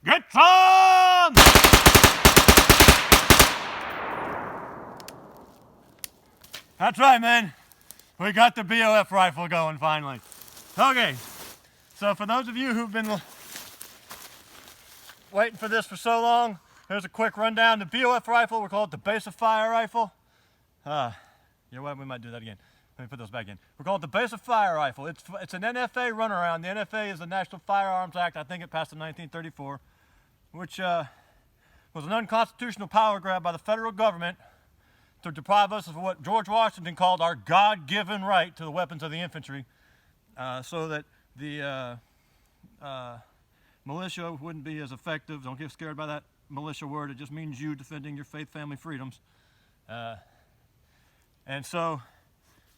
Get some! That's right, man. We got the BOF rifle going finally. Okay, so for those of you who've been waiting for this for so long, here's a quick rundown. The BOF rifle, we call it the base of fire rifle. You know what, we might do that again. Let me put those back in. We call it the base of fire rifle. It's an NFA runaround. The NFA is the National Firearms Act. I think it passed in 1934, which was an unconstitutional power grab by the federal government to deprive us of what George Washington called our God-given right to the weapons of the infantry, so that the militia wouldn't be as effective. Don't get scared by that militia word. It just means you defending your faith, family, freedoms. And so,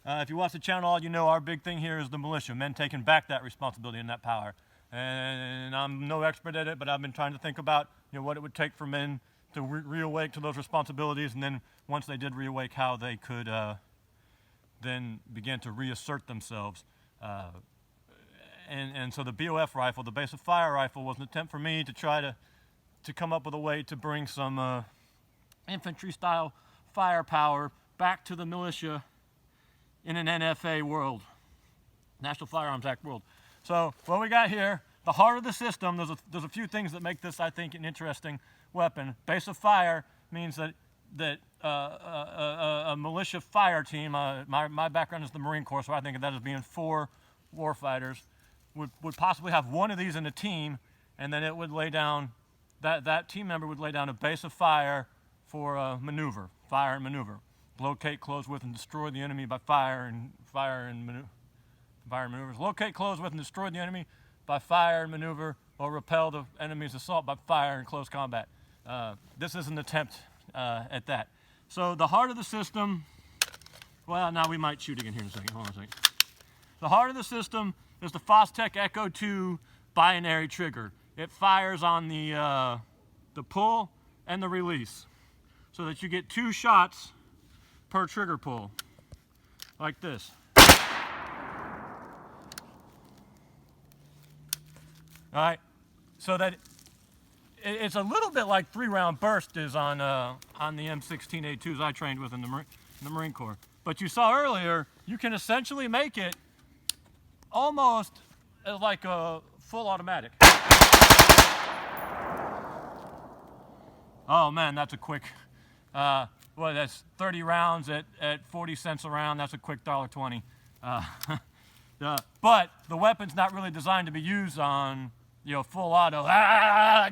if you watch the channel, all you know, our big thing here is the militia, men taking back that responsibility and that power. And I'm no expert at it, but I've been trying to think about, what it would take for men to reawake to those responsibilities, and then once they did reawake, how they could then begin to reassert themselves. And so the BOF rifle, the base of fire rifle, was an attempt for me to try to come up with a way to bring some infantry-style firepower back to the militia in an NFA world, National Firearms Act world. So what we got here, the heart of the system, there's a few things that make this, I think, an interesting weapon. Base of fire means that a militia fire team, my background is the Marine Corps, so I think of that as being 4 warfighters, would possibly have one of these in a team, and then it would lay down, that team member would lay down a base of fire for maneuver, fire and maneuver. Locate, close with, and destroy the enemy by fire and maneuvers. Locate, close with, and destroy the enemy by fire and maneuver, or repel the enemy's assault by fire and close combat. This is an attempt at that. So the heart of the system, well, now we might shoot again here in a second. Hold on a second. The heart of the system is the Fostech Echo 2 binary trigger. It fires on the pull and the release, so that you get 2 shots per trigger pull, like this. All right, so that it's a little bit like 3-round burst is on the M16A2s I trained with in the Marine Corps. But you saw earlier, you can essentially make it almost like a full automatic. Oh man, that's a quick, well, that's 30 rounds at 40 cents a round. That's a quick $1.20. But the weapon's not really designed to be used on, full auto.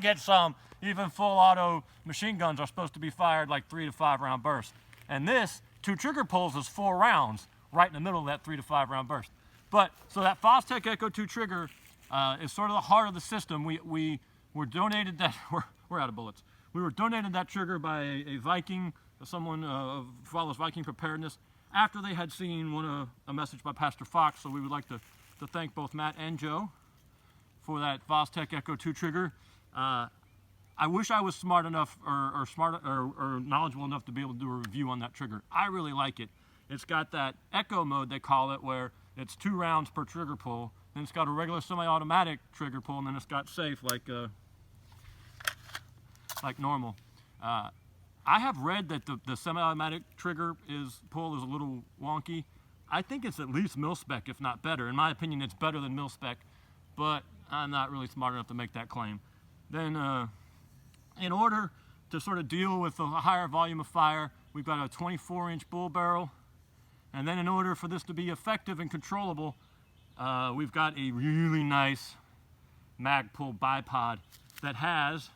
Get some. Even full auto machine guns are supposed to be fired like 3 to 5 round bursts. And this, 2 trigger pulls is 4 rounds right in the middle of that 3 to 5 round burst. But so that Fostech Echo 2 trigger is sort of the heart of the system. We were donated that. We're out of bullets. We were donated that trigger by a Viking, someone who follows Viking preparedness, after they had seen a message by Pastor Fox. So we would like to thank both Matt and Joe for that Fostech Echo 2 trigger. I wish I was smart enough or knowledgeable enough to be able to do a review on that trigger. I really like it. It's got that echo mode, they call it, where it's 2 rounds per trigger pull. Then it's got a regular semi-automatic trigger pull, and then it's got safe like normal. I have read that the semi-automatic trigger pull is a little wonky. I think it's at least mil-spec, if not better. In my opinion, it's better than mil-spec, but I'm not really smart enough to make that claim. Then, in order to sort of deal with a higher volume of fire, we've got a 24-inch bull barrel. And then in order for this to be effective and controllable, we've got a really nice mag pull bipod that has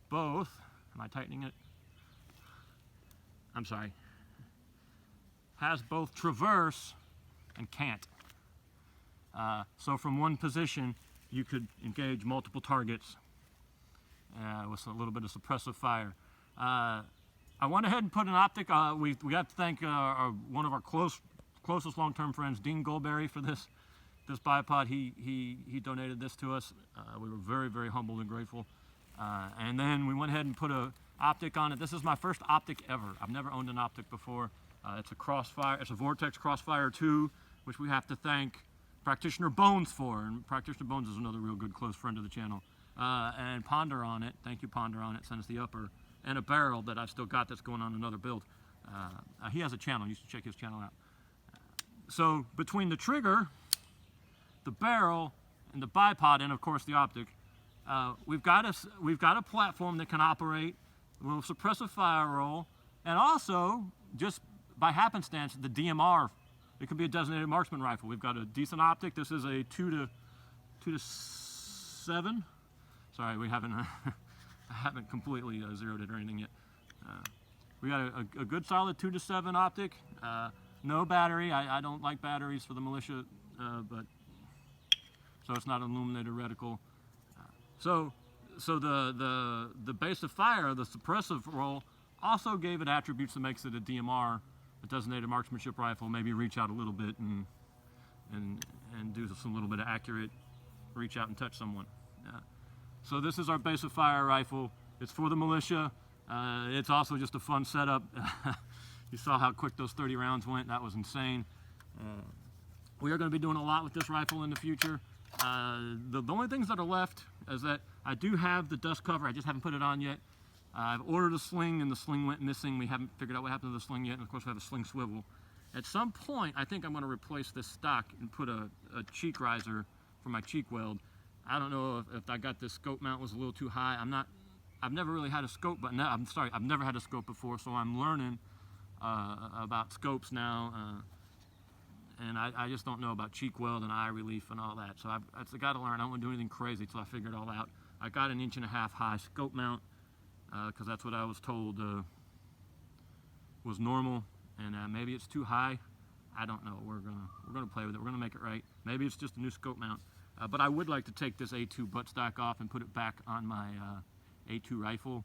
both, am I tightening it? I'm sorry. Has both traverse and cant. So from one position, you could engage multiple targets with a little bit of suppressive fire. I went ahead and put an optic. We got to thank one of our closest long-term friends, Dean Goldberry, for this bipod. He donated this to us. We were very, very humbled and grateful. And then we went ahead and put an optic on it. This is my first optic ever. I've never owned an optic before. It's a Crossfire. It's a Vortex Crossfire 2, which we have to thank Practitioner Bones for. And Practitioner Bones is another real good close friend of the channel. and Ponder on it. Thank you, Ponder on it. Sent us the upper and a barrel that I've still got that's going on another build. He has a channel. You should check his channel out. So between the trigger, the barrel, and the bipod, and of course the optic, we've got a platform that can operate with a suppressive fire roll, and also just by happenstance the DMR. It could be a designated marksman rifle. We've got a decent optic. This is a 2 to 7. Sorry, we haven't I haven't completely zeroed it or anything yet. We got a good solid 2 to 7 optic. No battery. I don't like batteries for the militia, but so it's not an illuminated reticle. So the base of fire, the suppressive roll, also gave it attributes that makes it a DMR, a designated marksmanship rifle. Maybe reach out a little bit and do some little bit of accurate reach out and touch someone. So this is our base of fire rifle. It's for the militia. It's also just a fun setup. You saw how quick those 30 rounds went. That was insane. We are going to be doing a lot with this rifle in the future. The only things that are left is that I do have the dust cover. I just haven't put it on yet. I've ordered a sling, and the sling went missing. We haven't figured out what happened to the sling yet, and of course we have a sling swivel. At some point, I think I'm going to replace this stock and put a cheek riser for my cheek weld. I don't know if I got this scope mount was a little too high. I've never really had a scope, but no, I'm sorry, I've never had a scope before, so I'm learning about scopes now. And I just don't know about cheek weld and eye relief and all that. So I've got to learn. I don't want to do anything crazy until I figure it all out. I got an 1.5 inch high scope mount because that's what I was told was normal, and maybe it's too high. I don't know. We're gonna play with it. We're gonna make it right. Maybe it's just a new scope mount. But I would like to take this A2 buttstock off and put it back on my A2 rifle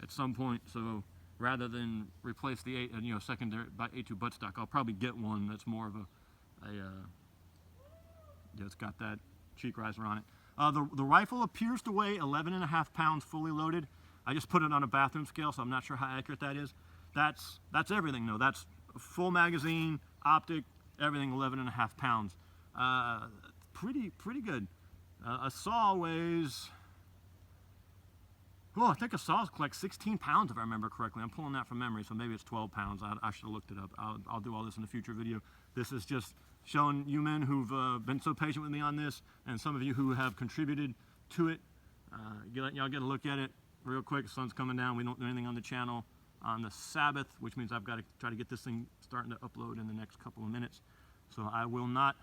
at some point. So rather than replace the secondary A2 buttstock, I'll probably get one that's more of it's got that cheek riser on it. The rifle appears to weigh 11.5 pounds fully loaded. I just put it on a bathroom scale, so I'm not sure how accurate that is. That's everything though. That's full magazine, optic, everything 11.5 pounds. Pretty good. A saw weighs, I think a saw is like 16 pounds if I remember correctly. I'm pulling that from memory, so maybe it's 12 pounds. I should have looked it up. I'll do all this in a future video. This is just showing you men who've been so patient with me on this, and some of you who have contributed to it. Y'all get a look at it real quick. The sun's coming down. We don't do anything on the channel on the Sabbath, which means I've got to try to get this thing starting to upload in the next couple of minutes. So I will not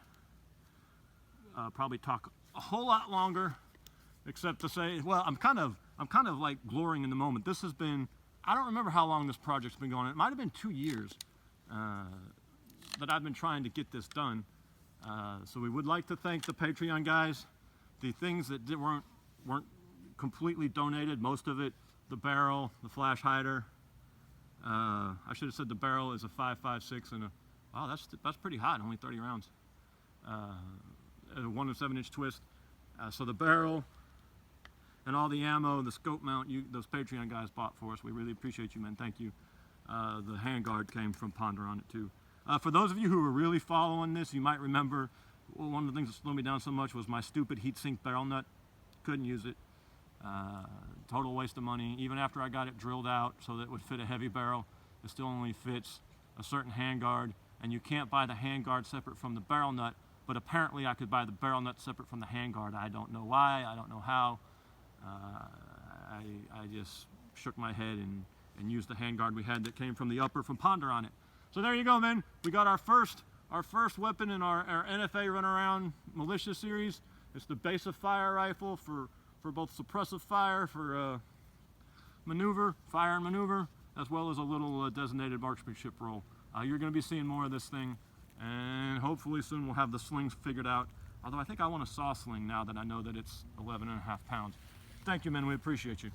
probably talk a whole lot longer, except to say, well, I'm kind of like glorying in the moment. This has been, I don't remember how long this project's been going on. It might have been 2 years that I've been trying to get this done. So we would like to thank the Patreon guys. The things that weren't completely donated, most of it, the barrel, the flash hider. I should have said the barrel is a 5.56 and wow, that's pretty hot, only 30 rounds. A 1 7 inch twist. So the barrel and all the ammo, the scope mount, those Patreon guys bought for us. We really appreciate you, man. Thank you. The handguard came from Ponder on it too. For those of you who were really following this, you might remember one of the things that slowed me down so much was my stupid heatsink barrel nut. Couldn't use it. Total waste of money. Even after I got it drilled out so that it would fit a heavy barrel, it still only fits a certain handguard, and you can't buy the handguard separate from the barrel nut, but apparently I could buy the barrel nut separate from the handguard. I don't know why, I don't know how. I just shook my head and used the handguard we had that came from the upper from Ponder on it. So there you go, man. We got our first weapon in our NFA Run Around Militia series. It's the base of fire rifle for both suppressive fire, for fire and maneuver, as well as a little designated marksmanship roll. You're going to be seeing more of this thing, and hopefully soon we'll have the slings figured out. Although I think I want a saw sling now that I know that it's 11.5 pounds. Thank you, men. We appreciate you.